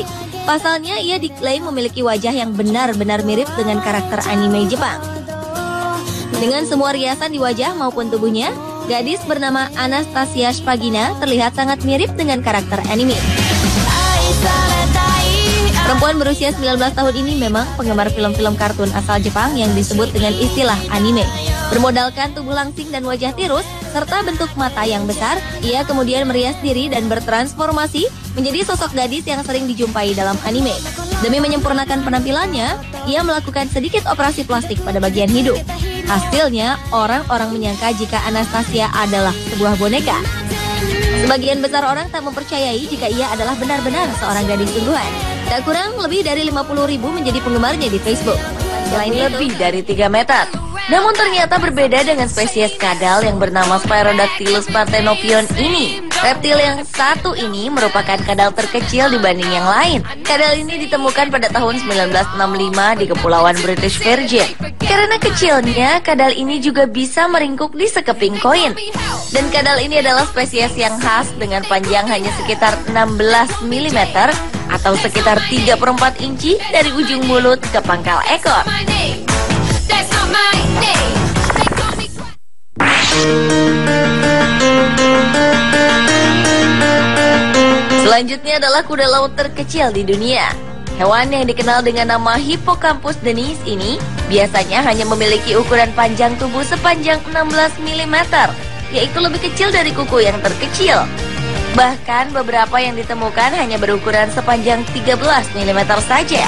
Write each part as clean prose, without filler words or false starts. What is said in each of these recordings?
publik. Pasalnya, ia diklaim memiliki wajah yang benar-benar mirip dengan karakter anime Jepang. Dengan semua riasan di wajah maupun tubuhnya, gadis bernama Anastasia Shpagina terlihat sangat mirip dengan karakter anime. Perempuan berusia 19 tahun ini memang penggemar film-film kartun asal Jepang yang disebut dengan istilah anime. Bermodalkan tubuh langsing dan wajah tirus, serta bentuk mata yang besar, ia kemudian merias diri dan bertransformasi menjadi sosok gadis yang sering dijumpai dalam anime. Demi menyempurnakan penampilannya, ia melakukan sedikit operasi plastik pada bagian hidung. Hasilnya, orang-orang menyangka jika Anastasia adalah sebuah boneka. Sebagian besar orang tak mempercayai jika ia adalah benar-benar seorang gadis sungguhan. Tak kurang lebih dari 50.000 menjadi penggemarnya di Facebook. Selain lebih dari 3 meter. Namun ternyata berbeda dengan spesies kadal yang bernama Spyrodactylus parthenopion ini. Reptil yang satu ini merupakan kadal terkecil dibanding yang lain. Kadal ini ditemukan pada tahun 1965 di Kepulauan British Virgin. Karena kecilnya, kadal ini juga bisa meringkuk di sekeping koin. Dan kadal ini adalah spesies yang khas dengan panjang hanya sekitar 16 mm atau sekitar 3/4 inci dari ujung mulut ke pangkal ekor. Selanjutnya adalah kuda laut terkecil di dunia. Hewan yang dikenal dengan nama Hippocampus denis ini biasanya hanya memiliki ukuran panjang tubuh sepanjang 16 mm, yaitu lebih kecil dari kuku yang terkecil. Bahkan beberapa yang ditemukan hanya berukuran sepanjang 13 mm saja.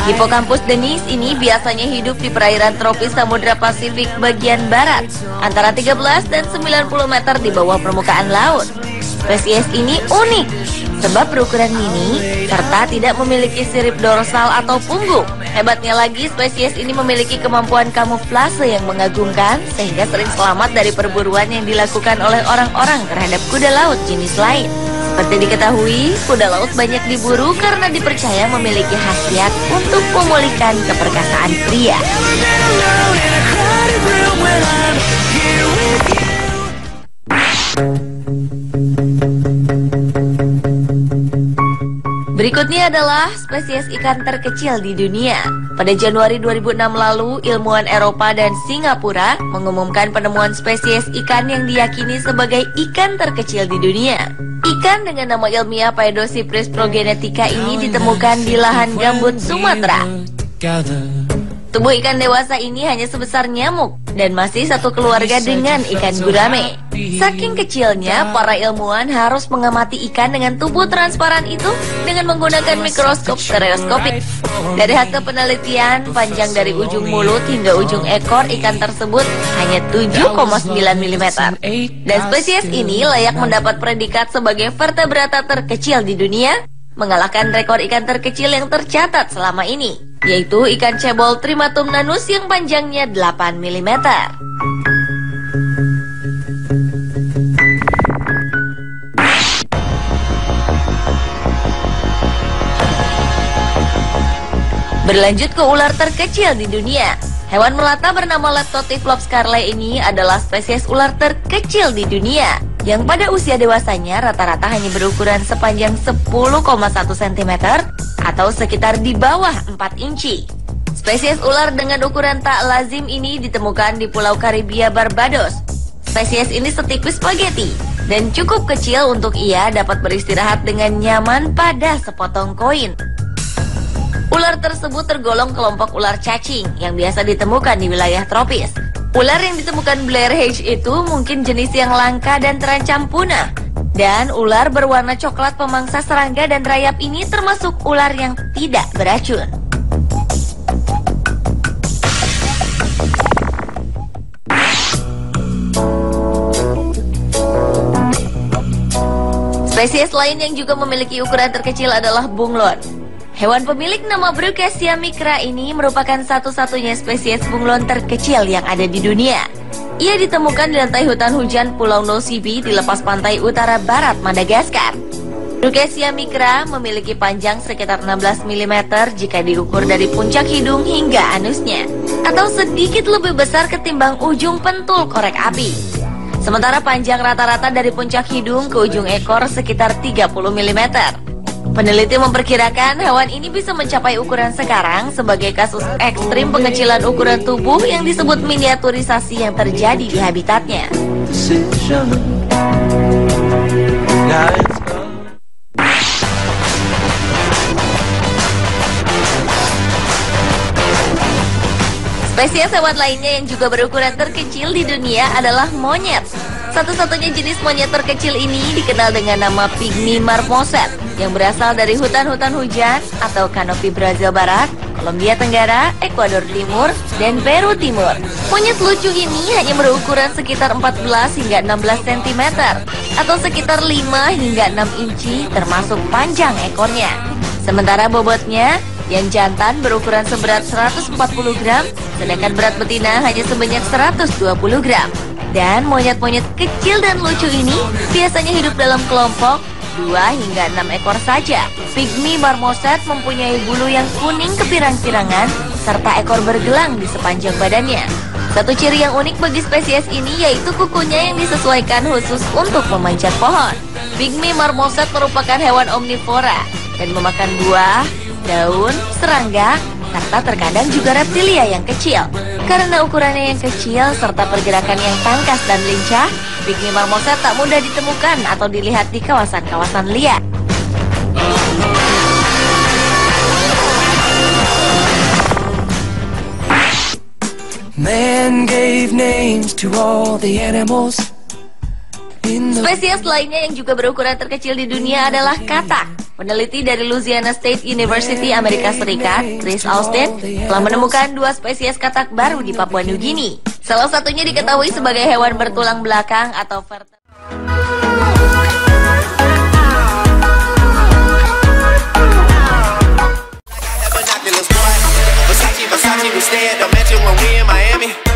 Hippocampus denis ini biasanya hidup di perairan tropis Samudra Pasifik bagian barat, antara 13 dan 90 meter di bawah permukaan laut. Spesies ini unik sebab berukuran mini serta tidak memiliki sirip dorsal atau punggung. Hebatnya lagi, spesies ini memiliki kemampuan kamuflase yang mengagumkan sehingga sering selamat dari perburuan yang dilakukan oleh orang-orang terhadap kuda laut jenis lain. Seperti diketahui, kuda laut banyak diburu karena dipercaya memiliki khasiat untuk memulihkan keperkasaan pria. Berikutnya adalah spesies ikan terkecil di dunia. Pada Januari 2006 lalu, ilmuwan Eropa dan Singapura mengumumkan penemuan spesies ikan yang diyakini sebagai ikan terkecil di dunia. Ikan dengan nama ilmiah Paedocypris progenetica ini ditemukan di lahan gambut Sumatera. Tubuh ikan dewasa ini hanya sebesar nyamuk dan masih satu keluarga dengan ikan gurame. Saking kecilnya, para ilmuwan harus mengamati ikan dengan tubuh transparan itu dengan menggunakan mikroskop stereoskopik. Dari hasil penelitian, panjang dari ujung mulut hingga ujung ekor ikan tersebut hanya 7,9 mm. Dan spesies ini layak mendapat predikat sebagai vertebrata terkecil di dunia, mengalahkan rekor ikan terkecil yang tercatat selama ini, yaitu ikan cebol Trimatum nanus yang panjangnya 8 mm. Berlanjut ke ular terkecil di dunia. Hewan melata bernama Leptotyphlops carlei ini adalah spesies ular terkecil di dunia, yang pada usia dewasanya rata-rata hanya berukuran sepanjang 10,1 cm atau sekitar di bawah 4 inci. Spesies ular dengan ukuran tak lazim ini ditemukan di Pulau Karibia Barbados. Spesies ini setipis spaghetti dan cukup kecil untuk ia dapat beristirahat dengan nyaman pada sepotong koin. Ular tersebut tergolong kelompok ular cacing yang biasa ditemukan di wilayah tropis. Ular yang ditemukan Blair Hedge itu mungkin jenis yang langka dan terancam punah. Dan ular berwarna coklat pemangsa serangga dan rayap ini termasuk ular yang tidak beracun. Spesies lain yang juga memiliki ukuran terkecil adalah bunglon. Hewan pemilik nama Brookesia micra ini merupakan satu-satunya spesies bunglon terkecil yang ada di dunia. Ia ditemukan di lantai hutan hujan Pulau Nosebe di lepas pantai utara barat Madagaskar. Brookesia micra memiliki panjang sekitar 16 mm jika diukur dari puncak hidung hingga anusnya, atau sedikit lebih besar ketimbang ujung pentul korek api. Sementara panjang rata-rata dari puncak hidung ke ujung ekor sekitar 30 mm. Peneliti memperkirakan hewan ini bisa mencapai ukuran sekarang sebagai kasus ekstrim pengecilan ukuran tubuh yang disebut miniaturisasi yang terjadi di habitatnya. Spesies hewan lainnya yang juga berukuran terkecil di dunia adalah monyet. Satu-satunya jenis monyet terkecil ini dikenal dengan nama Pygmy marmoset yang berasal dari hutan-hutan hujan atau kanopi Brazil Barat, Kolombia Tenggara, Ekuador Timur, dan Peru Timur. Monyet lucu ini hanya berukuran sekitar 14 hingga 16 cm atau sekitar 5 hingga 6 inci termasuk panjang ekornya. Sementara bobotnya yang jantan berukuran seberat 140 gram, sedangkan berat betina hanya sebanyak 120 gram. Dan monyet-monyet kecil dan lucu ini biasanya hidup dalam kelompok 2 hingga 6 ekor saja. Pygmy marmoset mempunyai bulu yang kuning kepirang-pirangan serta ekor bergelang di sepanjang badannya. Satu ciri yang unik bagi spesies ini yaitu kukunya yang disesuaikan khusus untuk memanjat pohon. Pygmy marmoset merupakan hewan omnivora dan memakan buah, daun, serangga, serta terkadang juga reptilia yang kecil. Karena ukurannya yang kecil serta pergerakan yang tangkas dan lincah, Pygmy marmoset tak mudah ditemukan atau dilihat di kawasan-kawasan liar. Man gave names to all the animals. Spesies lainnya yang juga berukuran terkecil di dunia adalah katak. Peneliti dari Louisiana State University Amerika Serikat, Chris Austin, telah menemukan 2 spesies katak baru di Papua New Guinea. Salah satunya diketahui sebagai hewan bertulang belakang atau vertebrate. Versace, we stay at the mansion when we in Miami.